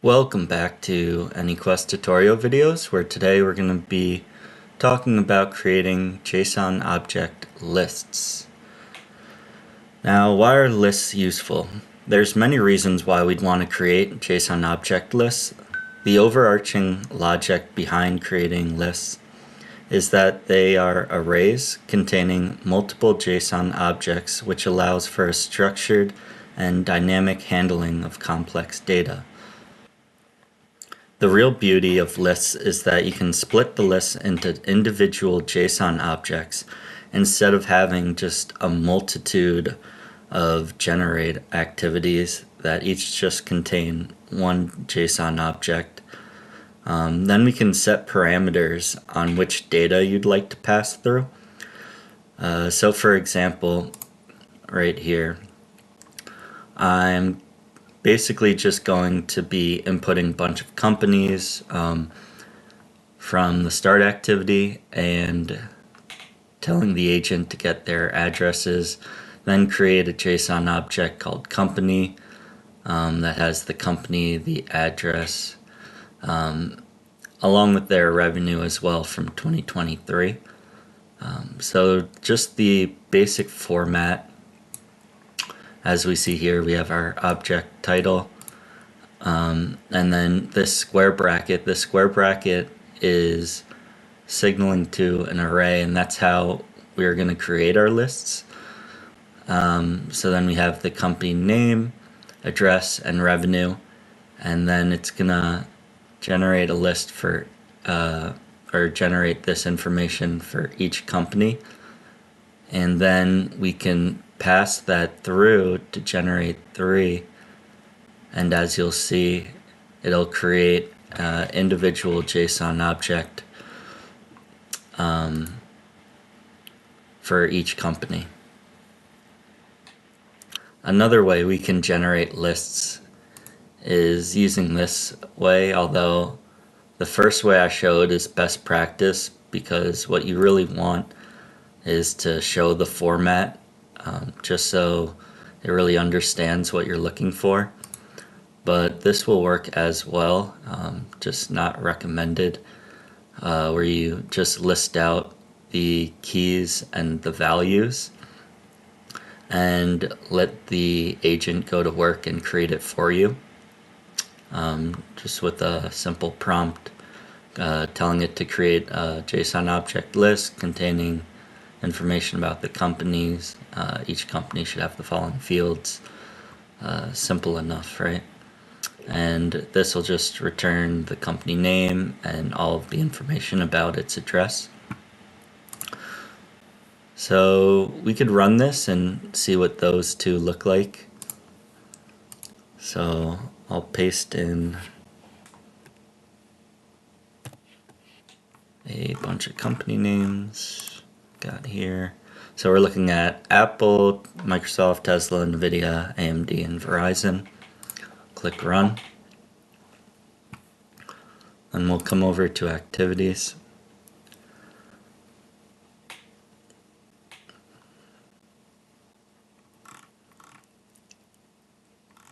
Welcome back to AnyQuest tutorial videos, where today we're going to be talking about creating JSON object lists. Now, why are lists useful? There's many reasons why we'd want to create JSON object lists. The overarching logic behind creating lists is that they are arrays containing multiple JSON objects, which allows for a structured and dynamic handling of complex data. The real beauty of lists is that you can split the lists into individual JSON objects instead of having just a multitude of generate activities that each just contain one JSON object. Then we can set parameters on which data you'd like to pass through. So for example, right here, I'm basically just going to be inputting a bunch of companies from the start activity and telling the agent to get their addresses, then create a JSON object called company that has the company, the address, along with their revenue as well from 2023. So just the basic format. As we see here, we have our object title, and then this square bracket. This square bracket is signaling to an array, and that's how we're going to create our lists. So then we have the company name, address, and revenue, and then it's going to generate a list for, or generate this information for each company. And then we can pass that through to generate 3, and as you'll see, it'll create individual JSON object for each company. Another way we can generate lists is using this way, although the first way I showed is best practice, because what you really want is to show the format just so it really understands what you're looking for. But this will work as well, just not recommended, where you just list out the keys and the values and let the agent go to work and create it for you, just with a simple prompt telling it to create a JSON object list containing information about the companies. Each company should have the following fields. Simple enough, right? And this will just return the company name and all of the information about its address. So we could run this and see what those two look like. So I'll paste in a bunch of company names got here. So we're looking at Apple, Microsoft, Tesla, Nvidia, AMD, and Verizon. Click run. Then we'll come over to activities.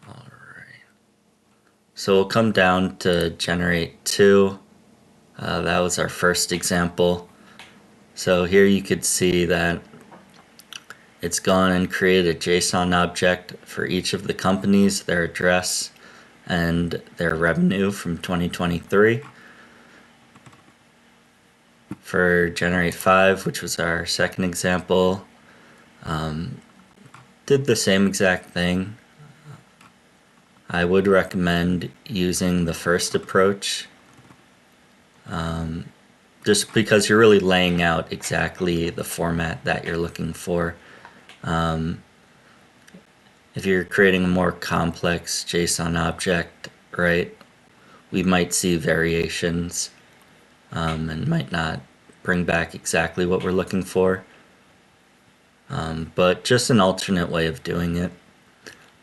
Alright. So we'll come down to generate 2. That was our first example. So here you could see that it's gone and created a JSON object for each of the companies, their address, and their revenue from 2023. For generate 5, which was our second example, did the same exact thing. I would recommend using the first approach, just because you're really laying out exactly the format that you're looking for. If you're creating a more complex JSON object, right, we might see variations and might not bring back exactly what we're looking for. But just an alternate way of doing it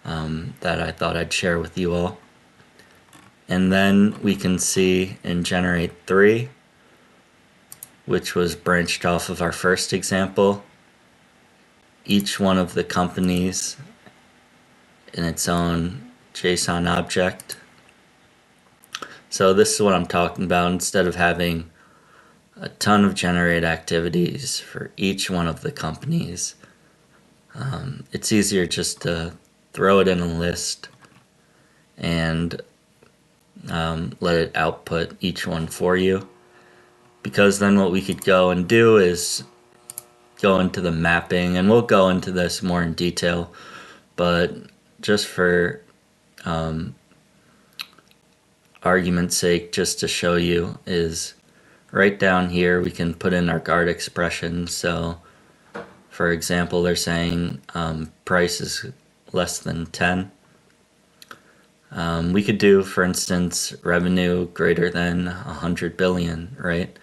that I thought I'd share with you all. And then we can see in generate 3, which was branched off of our first example, each one of the companies in its own JSON object. So this is what I'm talking about. Instead of having a ton of generate activities for each one of the companies, it's easier just to throw it in a list and let it output each one for you. Because then what we could go and do is go into the mapping, and we'll go into this more in detail, but just for argument's sake, just to show you, is right down here we can put in our guard expression. So for example, they're saying price is less than 10. We could do, for instance, revenue greater than 100 billion, right?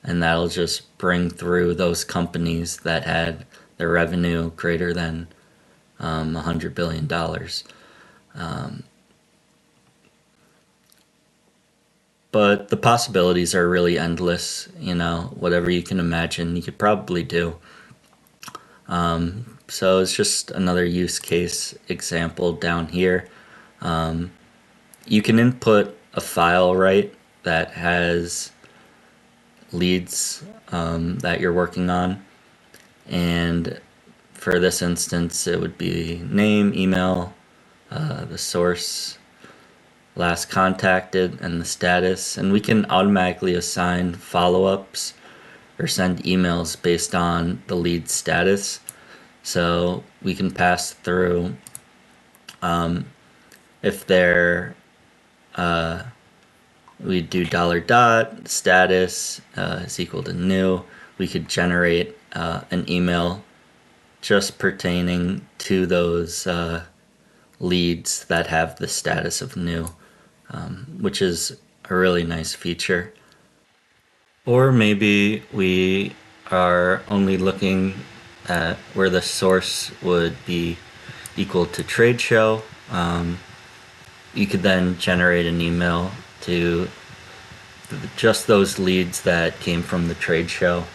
And that'll just bring through those companies that had their revenue greater than $100 billion. But the possibilities are really endless. Whatever you can imagine, you could probably do. So it's just another use case example down here. You can input a file, right, that has leads that you're working on. And for this instance, it would be name, email, the source, last contacted, and the status. And we can automatically assign follow-ups or send emails based on the lead status. So we can pass through if they're we do $. Status is equal to new. We could generate an email just pertaining to those leads that have the status of new, which is a really nice feature. Or maybe we are only looking at where the source would be equal to trade show. You could then generate an email to just those leads that came from the trade show.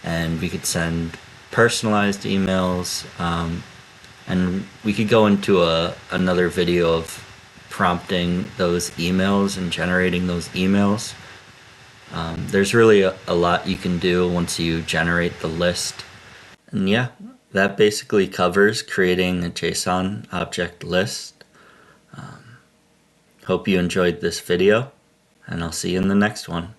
And we could send personalized emails. And we could go into another video of prompting those emails and generating those emails. There's really a lot you can do once you generate the list. And yeah, that basically covers creating a JSON object list. Hope you enjoyed this video, and I'll see you in the next one.